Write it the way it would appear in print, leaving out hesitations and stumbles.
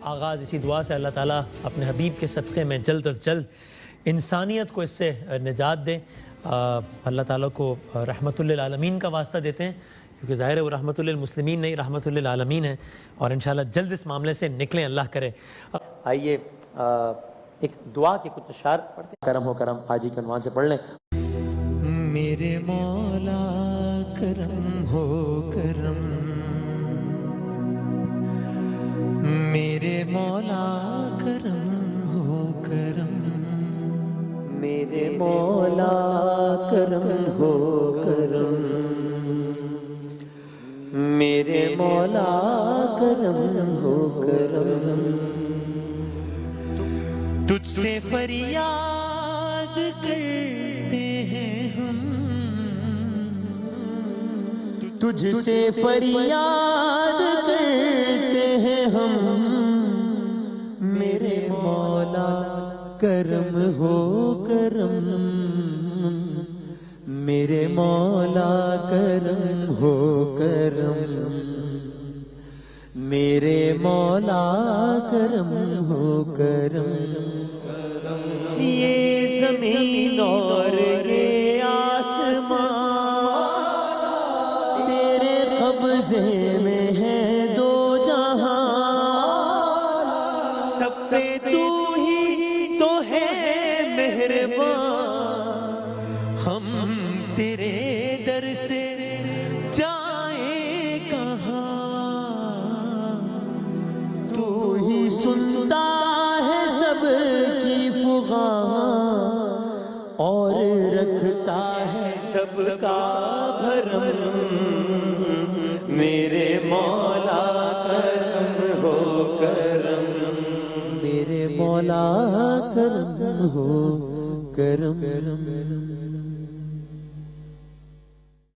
آغاز اسی دعا سے، اللہ تعالیٰ اپنے حبیب کے صدقے میں جلد از جلد انسانیت کو اس سے نجات دے۔ اللہ تعالیٰ کو رحمت للعالمین کا واسطہ دیتے ہیں، کیونکہ ظاہر ہے وہ رحمت للمسلمین نہیں، رحمت للعالمین ہے، اور انشاءاللہ جلد اس معاملے سے نکلیں، اللہ کرے۔ آئیے ایک دعا کے کچھ اشعار پڑھتے ہیں۔ کرم ہو کرم، حاجی کے عنوان سے پڑھ لیں۔ میرے مولا کرم ہو کرم، میرے مولا کرم ہو کرم، میرے مولا کرم ہو کرم، میرے مولا کرم ہو کرم، تجھ سے فریاد کرتے ہیں ہم، تجھ سے فریاد کرتے ہیں ہم، میرے مولا کرم ہو کرم، میرے مولا کرم ہو کرم، میرے مولا کرم ہو کرم، یہ زمین اور یہ آسمان تیرے قبضے میں ہے دو جہاں، سب پہ تو ہی تو ہے مہربان، ہم تیرے در سے جائیں کہاں، تو ہی سنتا ہے سب کی فغاں اور رکھتا ہے سب کا بھرم، میرے مولا کرم ہو کرم، میرے مولا کرم ہو کرم۔